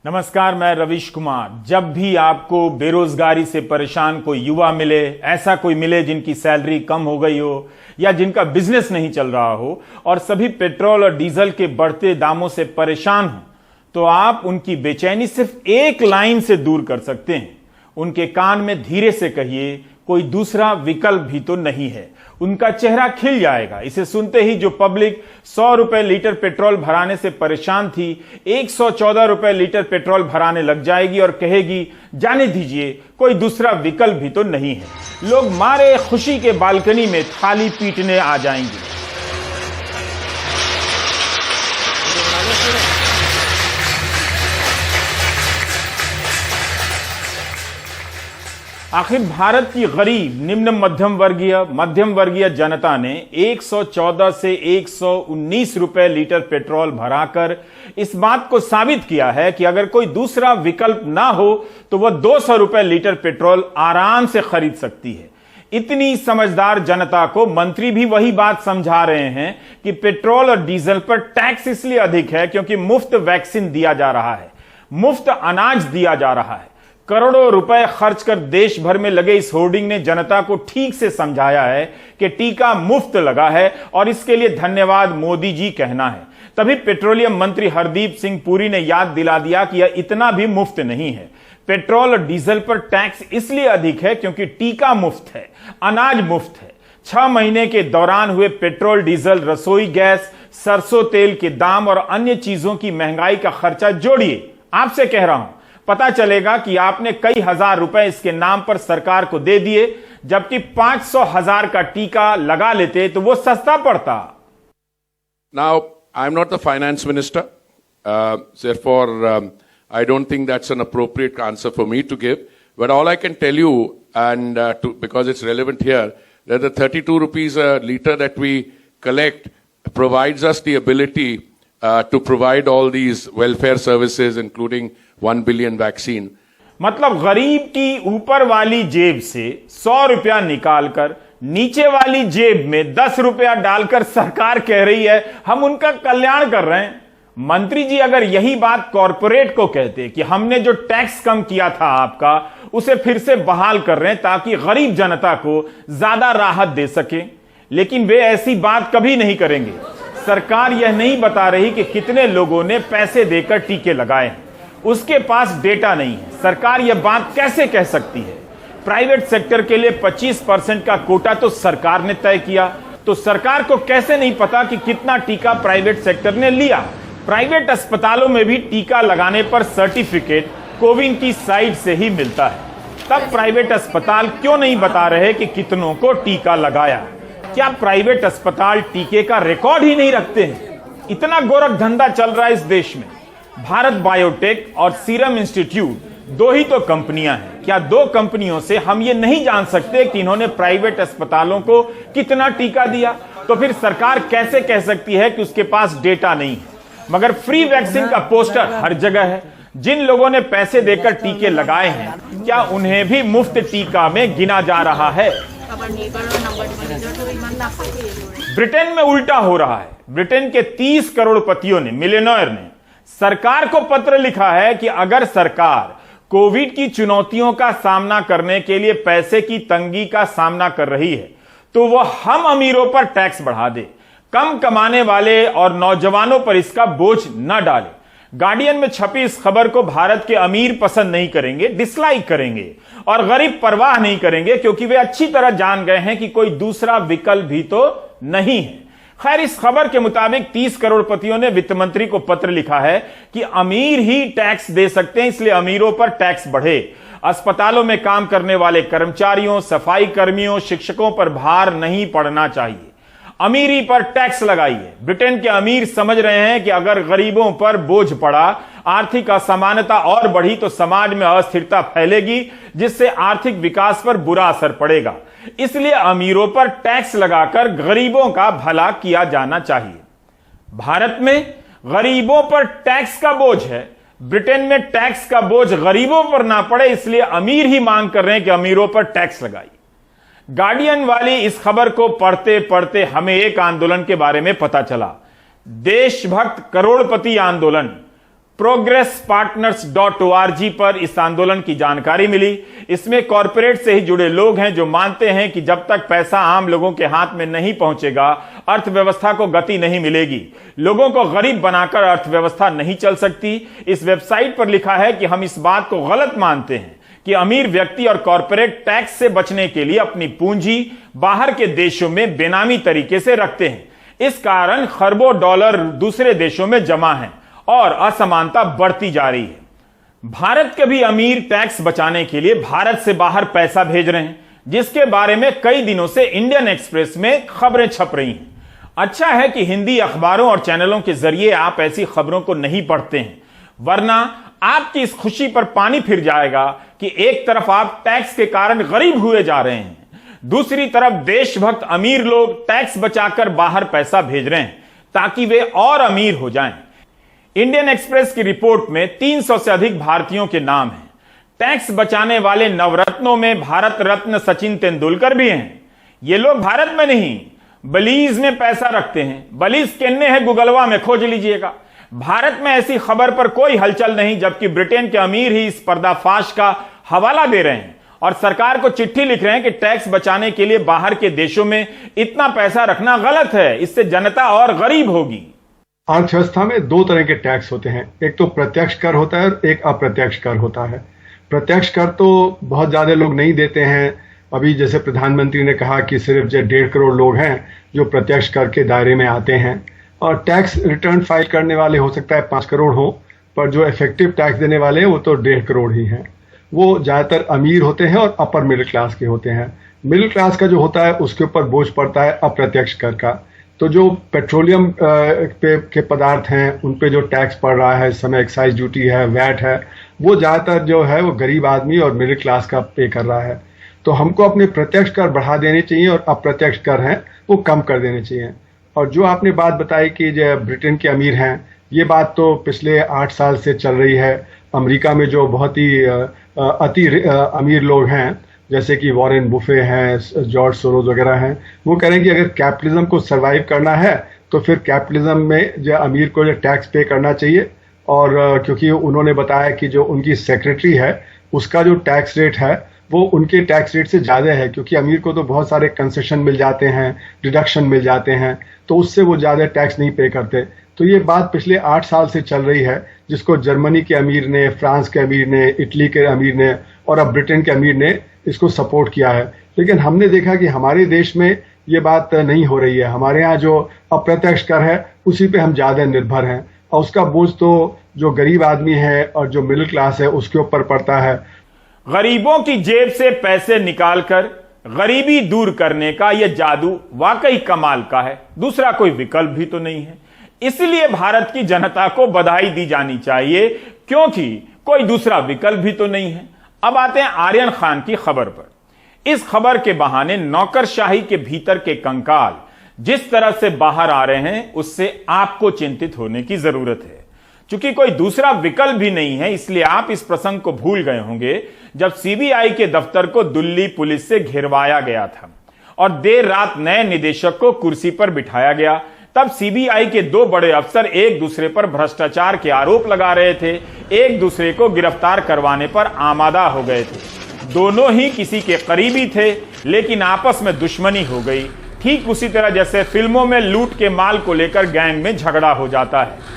नमस्कार, मैं रवीश कुमार। जब भी आपको बेरोजगारी से परेशान कोई युवा मिले, ऐसा कोई मिले जिनकी सैलरी कम हो गई हो या जिनका बिजनेस नहीं चल रहा हो और सभी पेट्रोल और डीजल के बढ़ते दामों से परेशान हो, तो आप उनकी बेचैनी सिर्फ एक लाइन से दूर कर सकते हैं। उनके कान में धीरे से कहिए, कोई दूसरा विकल्प भी तो नहीं है। उनका चेहरा खिल जाएगा। इसे सुनते ही जो पब्लिक 100 रुपए लीटर पेट्रोल भराने से परेशान थी, 114 रुपए लीटर पेट्रोल भराने लग जाएगी और कहेगी, जाने दीजिए, कोई दूसरा विकल्प भी तो नहीं है। लोग मारे खुशी के बालकनी में थाली पीटने आ जाएंगे। आखिर भारत की गरीब निम्न मध्यम वर्गीय जनता ने 114 से 119 रुपए लीटर पेट्रोल भराकर इस बात को साबित किया है कि अगर कोई दूसरा विकल्प ना हो तो वह 200 रुपए लीटर पेट्रोल आराम से खरीद सकती है। इतनी समझदार जनता को मंत्री भी वही बात समझा रहे हैं कि पेट्रोल और डीजल पर टैक्स इसलिए अधिक है क्योंकि मुफ्त वैक्सीन दिया जा रहा है, मुफ्त अनाज दिया जा रहा है। करोड़ों रुपए खर्च कर देश भर में लगे इस होर्डिंग ने जनता को ठीक से समझाया है कि टीका मुफ्त लगा है और इसके लिए धन्यवाद मोदी जी कहना है। तभी पेट्रोलियम मंत्री हरदीप सिंह पुरी ने याद दिला दिया कि यह इतना भी मुफ्त नहीं है। पेट्रोल और डीजल पर टैक्स इसलिए अधिक है क्योंकि टीका मुफ्त है, अनाज मुफ्त है। 6 महीने के दौरान हुए पेट्रोल, डीजल, रसोई गैस, सरसों तेल के दाम और अन्य चीजों की महंगाई का खर्चा जोड़िए। आपसे कह रहा हूं, पता चलेगा कि आपने कई हजार रुपए इसके नाम पर सरकार को दे दिए, जबकि 500,000 का टीका लगा लेते तो वो सस्ता पड़ता। Now, I'm not the finance minister, therefore I don't think that's an appropriate answer for me to give. But all I can tell you, and because it's relevant here, that the 32 rupees a litre that we collect provides us the ability to provide all these welfare services, including 1 billion vaccine. मतलब गरीब की ऊपर वाली जेब से 100 रुपया निकालकर नीचे वाली जेब में 10 रुपया डालकर सरकार कह रही है हम उनका कल्याण कर रहे हैं। मंत्री जी अगर यही बात कॉरपोरेट को कहते कि हमने जो टैक्स कम किया था आपका, उसे फिर से बहाल कर रहे हैं ताकि गरीब जनता को ज्यादा राहत दे सके, लेकिन वे ऐसी बात कभी नहीं करेंगे। सरकार यह नहीं बता रही कि कितने लोगों ने पैसे देकर टीके लगाए हैं, उसके पास डेटा नहीं है। सरकार यह बात कैसे कह सकती है? प्राइवेट सेक्टर के लिए 25% का कोटा तो सरकार ने तय किया, तो सरकार को कैसे नहीं पता कि कितना टीका प्राइवेट सेक्टर ने लिया? प्राइवेट अस्पतालों में भी टीका लगाने पर सर्टिफिकेट कोविन की साइट से ही मिलता है। तब प्राइवेट अस्पताल क्यों नहीं बता रहे कि कितनों को टीका लगाया? क्या प्राइवेट अस्पताल टीके का रिकॉर्ड ही नहीं रखते हैं? इतना गोरख धंधा चल रहा है इस देश में। भारत बायोटेक और सीरम इंस्टीट्यूट 2 ही तो कंपनियां हैं। क्या 2 कंपनियों से हम ये नहीं जान सकते कि इन्होंने प्राइवेट अस्पतालों को कितना टीका दिया? तो फिर सरकार कैसे कह सकती है कि उसके पास डेटा नहीं है? मगर फ्री वैक्सीन का पोस्टर हर जगह है। जिन लोगों ने पैसे देकर टीके लगाए हैं, क्या उन्हें भी मुफ्त टीका में गिना जा रहा है? ब्रिटेन में उल्टा हो रहा है। ब्रिटेन के 30 करोड़पतियों ने, मिलियनेयर ने सरकार को पत्र लिखा है कि अगर सरकार कोविड की चुनौतियों का सामना करने के लिए पैसे की तंगी का सामना कर रही है तो वह हम अमीरों पर टैक्स बढ़ा दे, कम कमाने वाले और नौजवानों पर इसका बोझ न डाले। गार्डियन में छपी इस खबर को भारत के अमीर पसंद नहीं करेंगे, डिसलाइक करेंगे, और गरीब परवाह नहीं करेंगे क्योंकि वे अच्छी तरह जान गए हैं कि कोई दूसरा विकल्प भी तो नहीं है। खैर, इस खबर के मुताबिक 30 करोड़पतियों ने वित्त मंत्री को पत्र लिखा है कि अमीर ही टैक्स दे सकते हैं, इसलिए अमीरों पर टैक्स बढ़े। अस्पतालों में काम करने वाले कर्मचारियों, सफाई कर्मियों, शिक्षकों पर भार नहीं पड़ना चाहिए। अमीरी पर टैक्स लगाइए। ब्रिटेन के अमीर समझ रहे हैं कि अगर गरीबों पर बोझ पड़ा, आर्थिक असमानता और बढ़ी तो समाज में अस्थिरता फैलेगी, जिससे आर्थिक विकास पर बुरा असर पड़ेगा। इसलिए अमीरों पर टैक्स लगाकर गरीबों का भला किया जाना चाहिए। भारत में गरीबों पर टैक्स का बोझ है, ब्रिटेन में टैक्स का बोझ गरीबों पर ना पड़े, इसलिए अमीर ही मांग कर रहे हैं कि अमीरों पर टैक्स लगाइए। गार्डियन वाली इस खबर को पढ़ते पढ़ते हमें एक आंदोलन के बारे में पता चला, देशभक्त करोड़पति आंदोलन। progresspartners.org पर इस आंदोलन की जानकारी मिली। इसमें कॉरपोरेट से ही जुड़े लोग हैं जो मानते हैं कि जब तक पैसा आम लोगों के हाथ में नहीं पहुंचेगा, अर्थव्यवस्था को गति नहीं मिलेगी। लोगों को गरीब बनाकर अर्थव्यवस्था नहीं चल सकती। इस वेबसाइट पर लिखा है कि हम इस बात को गलत मानते हैं कि अमीर व्यक्ति और कॉरपोरेट टैक्स से बचने के लिए अपनी पूंजी बाहर के देशों में बेनामी तरीके से रखते हैं। इस कारण खरबों डॉलर दूसरे देशों में जमा हैं और असमानता बढ़ती जा रही है। भारत के भी अमीर टैक्स बचाने के लिए भारत से बाहर पैसा भेज रहे हैं, जिसके बारे में कई दिनों से इंडियन एक्सप्रेस में खबरें छप रही हैं। अच्छा है कि हिंदी अखबारों और चैनलों के जरिए आप ऐसी खबरों को नहीं पढ़ते हैं, वरना आपकी इस खुशी पर पानी फिर जाएगा कि एक तरफ आप टैक्स के कारण गरीब हुए जा रहे हैं, दूसरी तरफ देशभक्त अमीर लोग टैक्स बचाकर बाहर पैसा भेज रहे हैं ताकि वे और अमीर हो जाएं। इंडियन एक्सप्रेस की रिपोर्ट में 300 से अधिक भारतीयों के नाम हैं। टैक्स बचाने वाले नवरत्नों में भारत रत्न सचिन तेंदुलकर भी हैं। ये लोग भारत में नहीं, बलीज में पैसा रखते हैं। बलीज किन्ने है, गूगलवा में खोज लीजिएगा। भारत में ऐसी खबर पर कोई हलचल नहीं, जबकि ब्रिटेन के अमीर ही इस पर्दाफाश का हवाला दे रहे हैं और सरकार को चिट्ठी लिख रहे हैं कि टैक्स बचाने के लिए बाहर के देशों में इतना पैसा रखना गलत है, इससे जनता और गरीब होगी। अर्थव्यवस्था में दो तरह के टैक्स होते हैं, एक तो प्रत्यक्ष कर होता है और एक अप्रत्यक्ष कर होता है। प्रत्यक्ष कर तो बहुत ज्यादा लोग नहीं देते हैं। अभी जैसे प्रधानमंत्री ने कहा कि सिर्फ जो 1.5 करोड़ लोग हैं जो प्रत्यक्ष कर के दायरे में आते हैं, और टैक्स रिटर्न फाइल करने वाले हो सकता है 5 करोड़ हो, पर जो इफेक्टिव टैक्स देने वाले हैं वो तो 1.5 करोड़ ही हैं। वो ज्यादातर अमीर होते हैं और अपर मिडिल क्लास के होते हैं। मिडिल क्लास का जो होता है उसके ऊपर बोझ पड़ता है अप्रत्यक्ष कर का। तो जो पेट्रोलियम के पदार्थ हैं उन पे जो टैक्स पड़ रहा है इस समय, एक्साइज ड्यूटी है, वैट है, वो ज्यादातर जो है वो गरीब आदमी और मिडिल क्लास का पे कर रहा है। तो हमको अपने प्रत्यक्ष कर बढ़ा देने चाहिए और अप्रत्यक्ष कर हैं वो कम कर देने चाहिए। और जो आपने बात बताई कि जो ब्रिटेन के अमीर हैं, ये बात तो पिछले 8 साल से चल रही है। अमेरिका में जो बहुत ही अति अमीर लोग हैं, जैसे कि वॉरेन बुफे हैं, जॉर्ज सोरोस वगैरह हैं, वो कह रहे हैं कि अगर कैपिटलिज्म को सरवाइव करना है तो फिर कैपिटलिज्म में जो अमीर को जो टैक्स पे करना चाहिए। और क्योंकि उन्होंने बताया कि जो उनकी सेक्रेटरी है उसका जो टैक्स रेट है वो उनके टैक्स रेट से ज्यादा है, क्योंकि अमीर को तो बहुत सारे कंसेशन मिल जाते हैं, डिडक्शन मिल जाते हैं, तो उससे वो ज्यादा टैक्स नहीं पे करते। तो ये बात पिछले 8 साल से चल रही है, जिसको जर्मनी के अमीर ने, फ्रांस के अमीर ने, इटली के अमीर ने और अब ब्रिटेन के अमीर ने इसको सपोर्ट किया है। लेकिन हमने देखा कि हमारे देश में ये बात नहीं हो रही है। हमारे यहाँ जो अप्रत्यक्ष कर है उसी पे हम ज्यादा निर्भर हैं, और उसका बोझ तो जो गरीब आदमी है और जो मिडिल क्लास है उसके ऊपर पड़ता है। गरीबों की जेब से पैसे निकालकर गरीबी दूर करने का यह जादू वाकई कमाल का है। दूसरा कोई विकल्प भी तो नहीं है। इसलिए भारत की जनता को बधाई दी जानी चाहिए, क्योंकि कोई दूसरा विकल्प भी तो नहीं है। अब आते हैं आर्यन खान की खबर पर। इस खबर के बहाने नौकरशाही के भीतर के कंकाल जिस तरह से बाहर आ रहे हैं, उससे आपको चिंतित होने की जरूरत है। चूंकि कोई दूसरा विकल्प भी नहीं है, इसलिए आप इस प्रसंग को भूल गए होंगे जब सीबीआई के दफ्तर को दिल्ली पुलिस से घेरवाया गया था और देर रात नए निदेशक को कुर्सी पर बिठाया गया। तब सीबीआई के 2 बड़े अफसर एक दूसरे पर भ्रष्टाचार के आरोप लगा रहे थे, एक दूसरे को गिरफ्तार करवाने पर आमादा हो गए थे। दोनों ही किसी के करीबी थे, लेकिन आपस में दुश्मनी हो गई। ठीक उसी तरह जैसे फिल्मों में लूट के माल को लेकर गैंग में झगड़ा हो जाता है।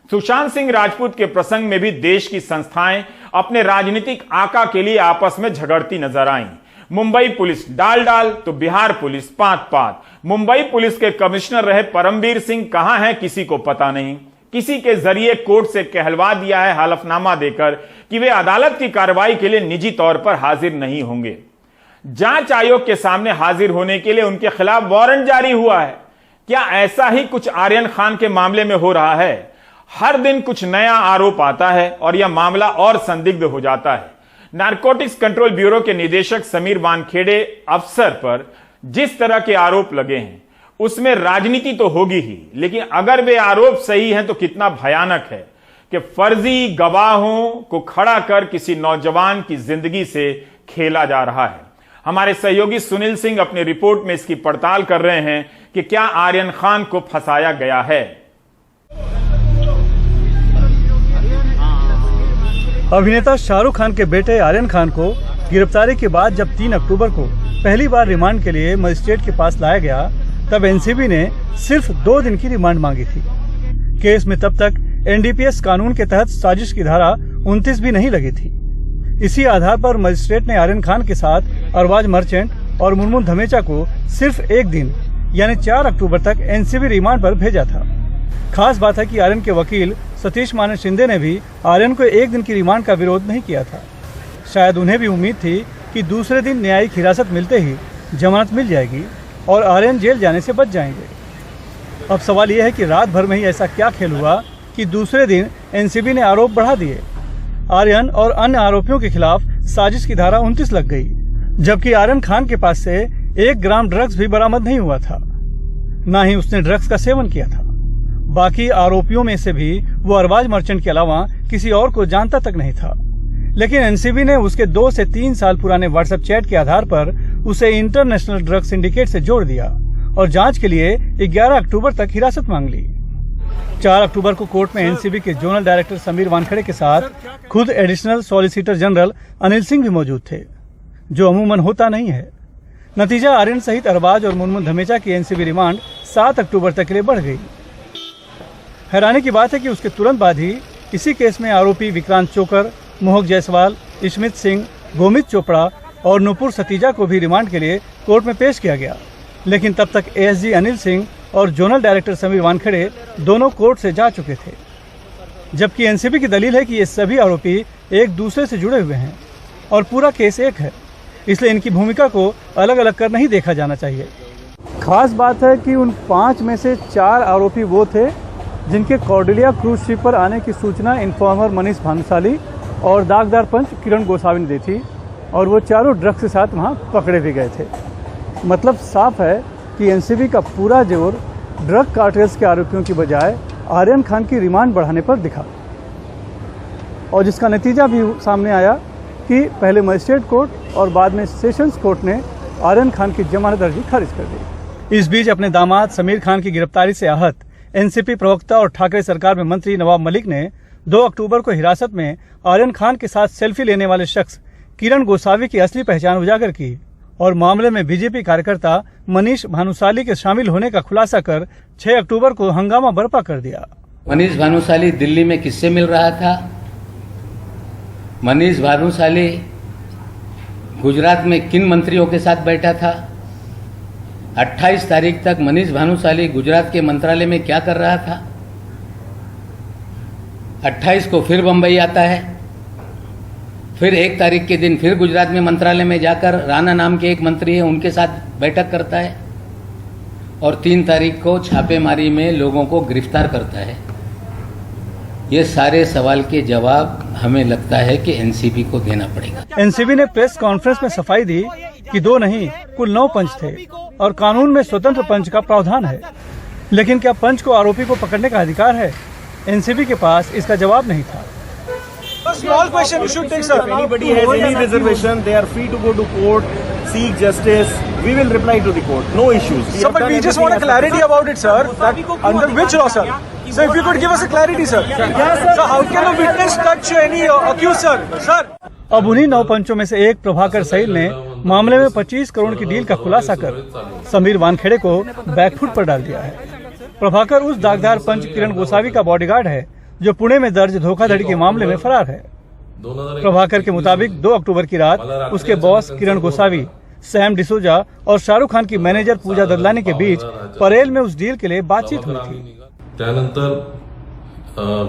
सुशांत सिंह राजपूत के प्रसंग में भी देश की संस्थाएं अपने राजनीतिक आका के लिए आपस में झगड़ती नजर आईं। मुंबई पुलिस डाल तो बिहार पुलिस पात। मुंबई पुलिस के कमिश्नर रहे परमवीर सिंह कहां हैं किसी को पता नहीं। किसी के जरिए कोर्ट से कहलवा दिया है हलफनामा देकर कि वे अदालत की कार्रवाई के लिए निजी तौर पर हाजिर नहीं होंगे। जांच आयोग के सामने हाजिर होने के लिए उनके खिलाफ वारंट जारी हुआ है। क्या ऐसा ही कुछ आर्यन खान के मामले में हो रहा है? हर दिन कुछ नया आरोप आता है और यह मामला और संदिग्ध हो जाता है। नारकोटिक्स कंट्रोल ब्यूरो के निदेशक समीर वानखेड़े अफसर पर जिस तरह के आरोप लगे हैं उसमें राजनीति तो होगी ही, लेकिन अगर वे आरोप सही हैं तो कितना भयानक है कि फर्जी गवाहों को खड़ा कर किसी नौजवान की जिंदगी से खेला जा रहा है। हमारे सहयोगी सुनील सिंह अपनी रिपोर्ट में इसकी पड़ताल कर रहे हैं कि क्या आर्यन खान को फंसाया गया है। अभिनेता शाहरुख खान के बेटे आर्यन खान को गिरफ्तारी के बाद जब 3 अक्टूबर को पहली बार रिमांड के लिए मजिस्ट्रेट के पास लाया गया, तब एनसीबी ने सिर्फ 2 दिन की रिमांड मांगी थी। केस में तब तक एनडीपीएस कानून के तहत साजिश की धारा 29 भी नहीं लगी थी। इसी आधार पर मजिस्ट्रेट ने आर्यन खान के साथ अरबाज मर्चेंट और मुनमुन धमेचा को सिर्फ 1 दिन यानी 4 अक्टूबर तक एनसीबी रिमांड पर भेजा था। खास बात है कि आर्यन के वकील सतीश माने शिंदे ने भी आर्यन को 1 दिन की रिमांड का विरोध नहीं किया था। शायद उन्हें भी उम्मीद थी कि दूसरे दिन न्यायिक हिरासत मिलते ही जमानत मिल जाएगी और आर्यन जेल जाने से बच जाएंगे। अब सवाल यह है कि रात भर में ही ऐसा क्या खेल हुआ कि दूसरे दिन एनसीबी ने आरोप बढ़ा दिए। आर्यन और अन्य आरोपियों के खिलाफ साजिश की धारा 29 लग गई, जबकि आर्यन खान के पास से 1 ग्राम ड्रग्स भी बरामद नहीं हुआ था, न ही उसने ड्रग्स का सेवन किया था। बाकी आरोपियों में से भी वो अरबाज मर्चेंट के अलावा किसी और को जानता तक नहीं था, लेकिन एनसीबी ने उसके 2 से 3 साल पुराने व्हाट्सएप चैट के आधार पर उसे इंटरनेशनल ड्रग सिंडिकेट से जोड़ दिया और जांच के लिए 11 अक्टूबर तक हिरासत मांग ली। 4 अक्टूबर को कोर्ट में एनसीबी के जोनल डायरेक्टर समीर वानखेड़े के साथ खुद additional solicitor general Anil Singh भी मौजूद थे, जो अमूमन होता नहीं है। नतीजा आर्यन सहित अरबाज और मुनमुन धमेचा की एनसीबी रिमांड 7 अक्टूबर तक के लिए बढ़ गई। हैरानी की बात है कि उसके तुरंत बाद ही इसी केस में आरोपी विक्रांत चोकर, मोहक जायसवाल, इशमित सिंह, गोमित चोपड़ा और नुपुर सतीजा को भी रिमांड के लिए कोर्ट में पेश किया गया, लेकिन तब तक एएसजी अनिल सिंह और जोनल डायरेक्टर समीर वानखेड़े दोनों कोर्ट से जा चुके थे। जबकि एनसीबी की दलील है कि ये सभी आरोपी एक दूसरे से जुड़े हुए हैं और पूरा केस एक है, इसलिए इनकी भूमिका को अलग अलग कर नहीं देखा जाना चाहिए। खास बात है कि उन 5 में से 4 आरोपी वो थे जिनके कॉर्डेलिया क्रूज शिप पर आने की सूचना इन्फॉर्मर मनीष भानुशाली और दागदार पंच किरण गोसावी ने दी थी, और वो चारों ड्रग्स के साथ वहाँ पकड़े भी गए थे। मतलब साफ है कि एनसीबी का पूरा जोर ड्रग कार्टेल्स के आरोपियों की बजाय आर्यन खान की रिमांड बढ़ाने पर दिखा, और जिसका नतीजा भी सामने आया कि पहले मजिस्ट्रेट कोर्ट और बाद में सेशंस कोर्ट ने आर्यन खान की जमानत अर्जी खारिज कर दी। इस बीच अपने दामाद समीर खान की गिरफ्तारी से आहत एनसीपी प्रवक्ता और ठाकरे सरकार में मंत्री नवाब मलिक ने 2 अक्टूबर को हिरासत में आर्यन खान के साथ सेल्फी लेने वाले शख्स किरण गोसावी की असली पहचान उजागर की और मामले में बीजेपी कार्यकर्ता मनीष भानुशाली के शामिल होने का खुलासा कर 6 अक्टूबर को हंगामा बर्पा कर दिया। मनीष भानुशाली दिल्ली में किससे मिल रहा था? मनीष भानुशाली गुजरात में किन मंत्रियों के साथ बैठा था? 28 तारीख तक मनीष भानुशाली गुजरात के मंत्रालय में क्या कर रहा था? 28 को फिर बंबई आता है, फिर 1 तारीख के दिन फिर गुजरात में मंत्रालय में जाकर राणा नाम के एक मंत्री है उनके साथ बैठक करता है, और 3 तारीख को छापेमारी में लोगों को गिरफ्तार करता है। ये सारे सवाल के जवाब हमें लगता है कि एनसीबी को देना पड़ेगा। एनसीबी ने प्रेस कॉन्फ्रेंस में सफाई दी कि 2 नहीं कुल 9 पंच थे और कानून में स्वतंत्र पंच का प्रावधान है, लेकिन क्या पंच को आरोपी को पकड़ने का अधिकार है? एनसीबी के पास इसका जवाब नहीं था। Small question you should take, sir. If anybody has any reservation, they are free to go to court, seek justice. We will reply to the court. No issues. Sir, but we just want a clarity about it, sir. That under which law, sir? So if you could give us a clarity, sir. Yes, sir. So how can a witness touch any accused, sir? Sir. अब उन्हीं 9 पंचों में से एक Prabhakar cell ने मामले में 25 करोड़ की डील का खुलासा कर समीर वानखेड़े को बैकफुट पर डाल दिया है। प्रभाकर उस दागदार पंच किरण गोसावी का बॉडीगार्ड है जो पुणे में दर्ज धोखाधड़ी के मामले में फरार है। प्रभाकर के मुताबिक 2 अक्टूबर की रात उसके बॉस किरण गोसावी, सैम डिसूजा और शाहरुख खान की मैनेजर पूजा ददलानी के बीच परेल में उस डील के लिए बातचीत हुई थी।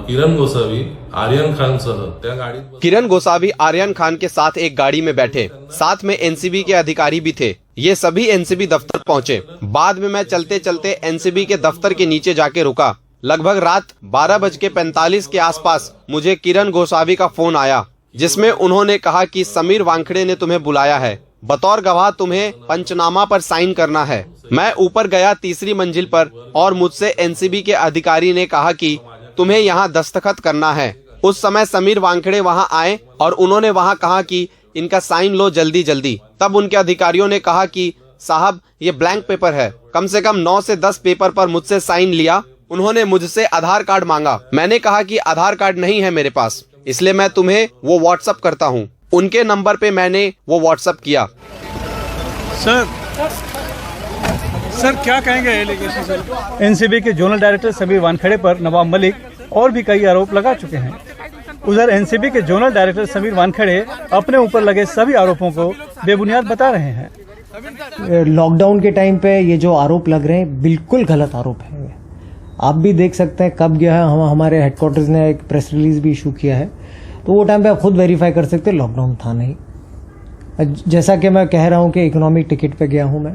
किरण गोसावी आर्यन खान के साथ एक गाड़ी में बैठे, साथ में एनसीबी के अधिकारी भी थे। ये सभी एनसीबी दफ्तर पहुंचे। बाद में मैं चलते चलते एनसीबी के दफ्तर के नीचे जाके रुका। लगभग रात 12:45 के आसपास मुझे किरण गोसावी का फोन आया, जिसमें उन्होंने कहा कि समीर वानखेड़े ने तुम्हें बुलाया है, बतौर गवाह तुम्हें पंचनामा पर साइन करना है। मैं ऊपर गया 3री मंजिल पर और मुझसे एनसीबी के अधिकारी ने कहा कि तुम्हें यहाँ दस्तखत करना है। उस समय समीर वानखेड़े वहाँ आए और उन्होंने वहाँ कहा कि इनका साइन लो जल्दी जल्दी। तब उनके अधिकारियों ने कहा कि साहब ये ब्लैंक पेपर है। कम से कम 9 से 10 पेपर पर मुझसे साइन लिया। उन्होंने मुझसे आधार कार्ड मांगा। मैंने कहा कि आधार कार्ड नहीं है मेरे पास। इसलिए मैं तुम्हें वो व्हाट्सएप करता हूँ। उनके नंबर पे मैंने वो व्हाट्सएप किया। सर क्या कहेंगे एलिगेशन सर? एनसीबी के जोनल डायरेक्टर समीर वानखेड़े पर नवाब मलिक और भी कई आरोप लगा चुके हैं। उधर एनसीबी के जोनल डायरेक्टर समीर वानखेड़े अपने ऊपर लगे सभी आरोपों को बेबुनियाद बता रहे हैं। लॉकडाउन के टाइम पे ये जो आरोप लग रहे हैं बिल्कुल गलत आरोप है। आप भी देख सकते हैं कब गया है, हमारे हेडक्वार्टर्स ने एक प्रेस रिलीज भी इशू किया है, तो वो टाइम पे आप खुद वेरीफाई कर सकते हैं लॉकडाउन था नहीं। जैसा कि मैं कह रहा हूँ कि इकोनॉमिक टिकट पे गया हूँ मैं,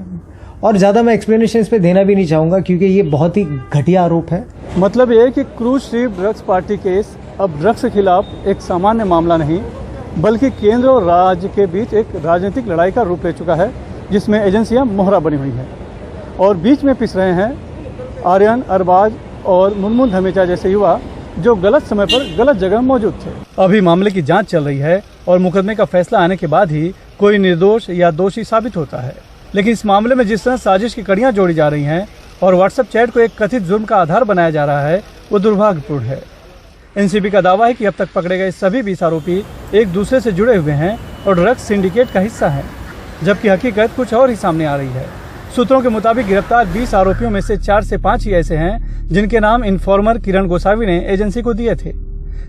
और ज़्यादा मैं एक्सप्लेनेशन इस पे देना भी नहीं चाहूँगा क्योंकि ये बहुत ही घटिया आरोप है। मतलब ये है कि cruise ship drugs party case अब ड्रग्स के खिलाफ एक सामान्य मामला नहीं बल्कि केंद्र और राज्य के बीच एक राजनीतिक लड़ाई का रूप ले चुका है, जिसमें एजेंसियां मोहरा बनी हुई हैं और बीच में पिस रहे हैं आर्यन, अरबाज और मुनमुन धमेचा जैसे युवा जो गलत समय पर गलत जगह मौजूद थे। अभी मामले की जांच चल रही है और मुकदमे का फैसला आने के बाद ही कोई निर्दोष या दोषी साबित होता है। लेकिन इस मामले में जिस तरह साजिश की कड़ियां जोड़ी जा रही हैं और व्हाट्सएप चैट को एक कथित जुर्म का आधार बनाया जा रहा है, वो दुर्भाग्यपूर्ण है। एनसीबी का दावा है कि अब तक पकड़े गए सभी 20 आरोपी एक दूसरे से जुड़े हुए हैं और ड्रग्स सिंडिकेट का हिस्सा हैं, जबकि हकीकत कुछ और ही सामने आ रही है। सूत्रों के मुताबिक गिरफ्तार 20 आरोपियों में से 4 से 5 ही ऐसे हैं जिनके नाम इन्फॉर्मर किरण गोसावी ने एजेंसी को दिए थे।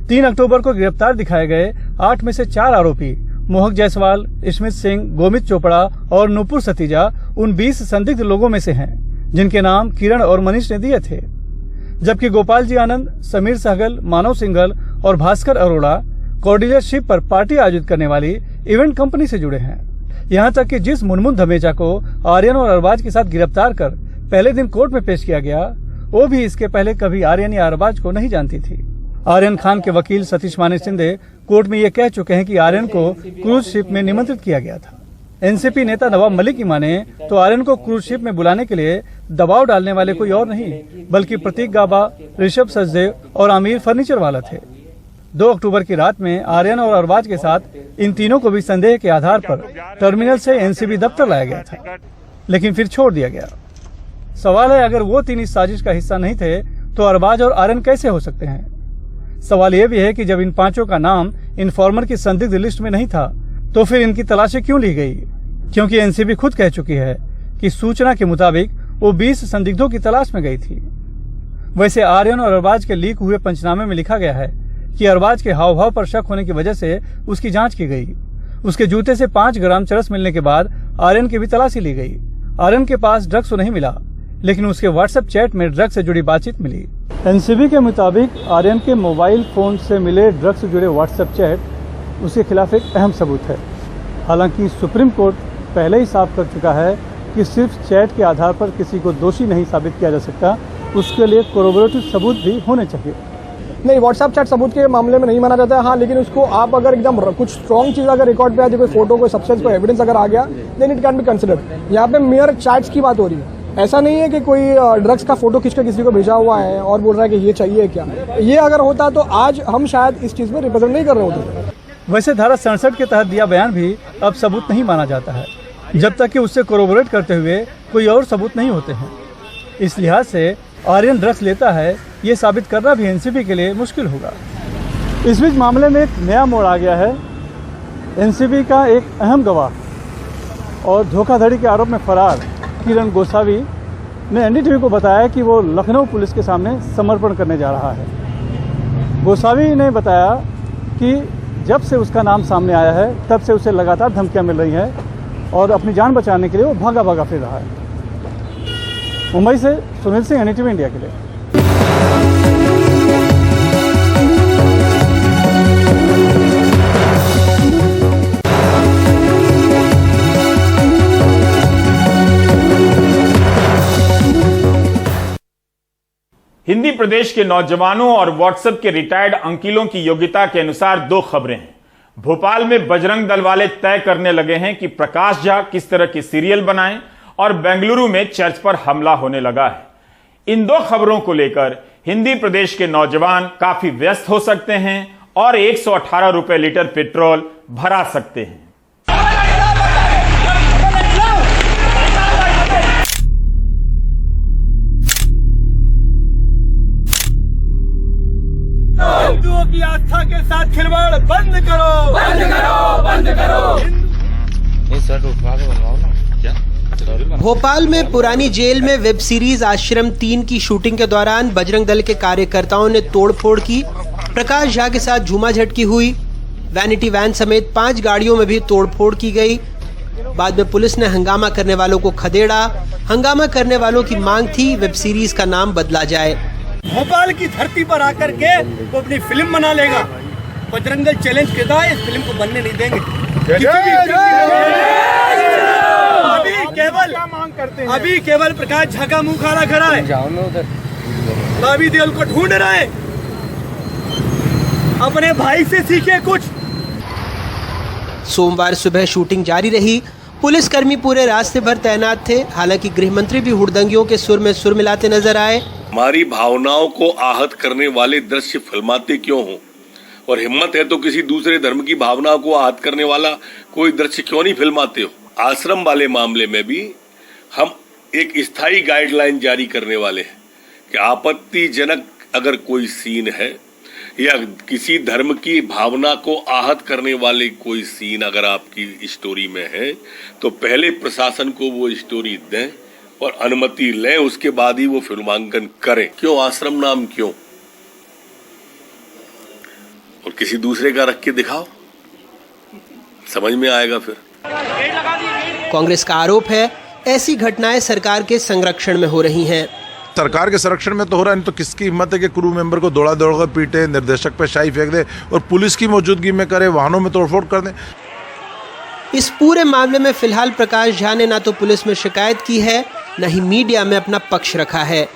3 अक्टूबर को गिरफ्तार दिखाए गए 8 में से 4 आरोपी मोहक जायसवाल, स्मित सिंह, गोमित चोपड़ा और नुपुर सतीजा उन 20 संदिग्ध लोगों में से हैं जिनके नाम किरण और मनीष ने दिए थे, जबकि गोपाल जी आनंद, समीर सहगल, मानव सिंघल और भास्कर अरोड़ा कॉर्डिलर शिप पर पार्टी आयोजित करने वाली इवेंट कंपनी से जुड़े हैं। यहाँ तक कि जिस मुनमुन धमेचा को आर्यन और अरबाज के साथ गिरफ्तार कर पहले दिन कोर्ट में पेश किया गया, वो भी इसके पहले कभी आर्यन या अरबाज को नहीं जानती थी। आर्यन खान के वकील सतीश माने शिंदे कोर्ट में ये कह चुके हैं कि आर्यन को क्रूज शिप में निमंत्रित किया गया था। एनसीपी नेता नवाब मलिक की माने तो आर्यन को क्रूज शिप में बुलाने के लिए दबाव डालने वाले कोई और नहीं बल्कि प्रतीक गाबा, ऋषभ सचदेव और आमिर फर्नीचर वाला थे। 2 अक्टूबर की रात में आर्यन और अरबाज के साथ इन तीनों को भी संदेह के आधार पर टर्मिनल से एनसीबी दफ्तर लाया गया था, लेकिन फिर छोड़ दिया गया। सवाल है, अगर वो 3 इस साजिश का हिस्सा नहीं थे तो अरबाज और आर्यन कैसे हो सकते हैं? सवाल यह भी है कि जब इन 5 का नाम इन्फॉर्मर की संदिग्ध लिस्ट में नहीं था तो फिर इनकी तलाशी क्यों ली गई? क्योंकि एनसीबी खुद कह चुकी है कि सूचना के मुताबिक वो 20 संदिग्धों की तलाश में गई थी। वैसे आर्यन और अरबाज के लीक हुए पंचनामे में लिखा गया है कि अरबाज के हाव भाव पर शक होने की वजह से उसकी जांच की गई। उसके जूते से 5 ग्राम चरस मिलने के बाद आर्यन की भी तलाशी ली गई। आर्यन के पास ड्रग्स तो नहीं मिला, लेकिन उसके व्हाट्सएप चैट में ड्रग्स से जुड़ी बातचीत मिली। एनसीबी के मुताबिक आर्यन के मोबाइल फोन से मिले ड्रग्स से जुड़े व्हाट्सएप चैट उसके खिलाफ एक अहम सबूत है। हालांकि सुप्रीम कोर्ट पहले ही साफ कर चुका है कि सिर्फ चैट के आधार पर किसी को दोषी नहीं साबित किया जा सकता, उसके लिए कोरोबोरेटिव सबूत भी होने चाहिए। नहीं, व्हाट्सएप चैट सबूत के मामले में नहीं माना जाता है। हाँ, लेकिन उसको आप अगर एकदम कुछ स्ट्रॉन्ग चीज अगर रिकॉर्ड पे आ जाए, कोई फोटो, कोई सब्सटेंस, कोई एविडेंस अगर आ गया, then it can be considered. यहाँ पे मेयर चैट्स की बात हो रही है। ऐसा नहीं है कि कोई ड्रग्स का फोटो खींच कर किसी को भेजा हुआ है और बोल रहा है कि ये चाहिए क्या। ये अगर होता तो आज हम शायद इस चीज में रिप्रेजेंट नहीं कर रहे होते। वैसे धारा 67 के तहत दिया बयान भी अब सबूत नहीं माना जाता है जब तक कि उससे कोरोबोरेट करते हुए कोई और सबूत नहीं होते हैं। इस लिहाज से आर्यन ड्रग्स लेता है ये साबित करना भी एनसीबी के लिए मुश्किल होगा। इस बीच मामले में एक नया मोड़ आ गया है। एनसीबी का एक अहम गवाह और धोखाधड़ी के आरोप में फरार किरण गोसावी ने एनडीटीवी को बताया कि वो लखनऊ पुलिस के सामने समर्पण करने जा रहा है। गोसावी ने बताया कि जब से उसका नाम सामने आया है तब से उसे लगातार धमकियां मिल रही हैं और अपनी जान बचाने के लिए वो भागा भागा फिर रहा है। मुंबई से सुनील सिंह, एनडीटीवी इंडिया के लिए। हिंदी प्रदेश के नौजवानों और व्हाट्सएप के रिटायर्ड अंकिलों की योग्यता के अनुसार 2 खबरें हैं। भोपाल में बजरंग दल वाले तय करने लगे हैं कि प्रकाश झा किस तरह की सीरियल बनाएं और बेंगलुरु में चर्च पर हमला होने लगा है। इन 2 खबरों को लेकर हिंदी प्रदेश के नौजवान काफी व्यस्त हो सकते हैं और 118 रुपए लीटर पेट्रोल भरा सकते हैं। हिंदुओं की आस्था के साथ खिलवाड़ बंद करो, बंद करो, बंद करो। भोपाल में पुरानी जेल में वेब सीरीज आश्रम 3 की शूटिंग के दौरान बजरंग दल के कार्यकर्ताओं ने तोड़फोड़ की। प्रकाश झा के साथ झूमाझटकी हुई। वैनिटी वैन समेत 5 गाड़ियों में भी तोड़फोड़ की गई। बाद में पुलिस ने हंगामा करने वालों को खदेड़ा। हंगामा करने वालों की मांग थी वेब सीरीज का नाम बदला जाए। भोपाल की धरती पर आकर के वो अपनी फिल्म बना लेगा। बजरंग दल चैलेंज करता है, इस फिल्म को बनने नहीं देंगे। अभी केवल प्रकाश झा का मुंह काला खड़ा है। बॉबी देओल को ढूंढ रहा है। अपने भाई से सीखे कुछ। सोमवार सुबह शूटिंग जारी रही। पुलिसकर्मी पूरे रास्ते भर तैनात थे। हालांकि गृह मंत्री भी हुड़दंगियों के सुर में सुर मिलाते नजर आए। हमारी भावनाओं को आहत करने वाले दृश्य फिल्माते क्यों हो, और हिम्मत है तो किसी दूसरे धर्म की भावनाओं को आहत करने वाला कोई दृश्य क्यों नहीं फिल्माते हो। आश्रम वाले मामले में भी हम एक स्थायी गाइडलाइन जारी करने वाले हैं कि आपत्तिजनक अगर कोई सीन है या किसी धर्म की भावना को आहत करने वाले कोई सीन अगर आपकी स्टोरी में है तो पहले प्रशासन को वो स्टोरी दें और अनुमति लें, उसके बाद ही वो फिल्मांकन करें। क्यों आश्रम नाम क्यों, और किसी दूसरे का रख के दिखाओ, समझ में आएगा फिर। कांग्रेस का आरोप है ऐसी घटनाएं सरकार के संरक्षण में हो रही हैं। सरकार के संरक्षण में तो हो रहा है, नहीं तो किसकी हिम्मत है कि क्रू मेंबर को दौड़ा कर पीटे, निर्देशक पे शाही फेंक दे और पुलिस की मौजूदगी में करे, वाहनों में तोड़फोड़ कर दे। इस पूरे मामले में फिलहाल प्रकाश झा ने ना तो पुलिस में शिकायत की है, न ही मीडिया में अपना पक्ष रखा है।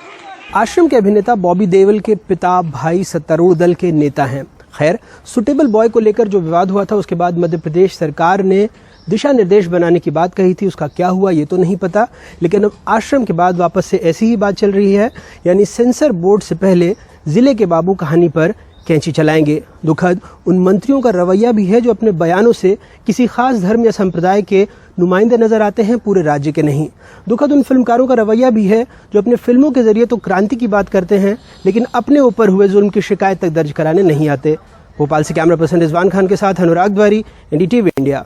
आश्रम के अभिनेता बॉबी देओल के पिता भाई सत्तारूढ़ दल के नेता हैं। खैर, सुटेबल बॉय को लेकर जो विवाद हुआ था उसके बाद मध्य प्रदेश सरकार ने दिशा निर्देश बनाने की बात कही थी। उसका क्या हुआ ये तो नहीं पता, लेकिन अब आश्रम के बाद वापस से ऐसी ही बात चल रही है, यानी सेंसर बोर्ड से पहले जिले के बाबू कहानी पर कैंची चलाएंगे। दुखद उन मंत्रियों का रवैया भी है जो अपने बयानों से किसी खास धर्म या संप्रदाय के नुमाइंदे नजर आते हैं, पूरे राज्य के नहीं। दुखद उन फिल्मकारों का रवैया भी है जो अपने फिल्मों के जरिए तो क्रांति की बात करते हैं, लेकिन अपने ऊपर हुए जुल्म की शिकायत तक दर्ज कराने नहीं आते। भोपाल से कैमरा पर्सन रिजवान खान के साथ अनुराग द्वारी, एनडीटीवी इंडिया।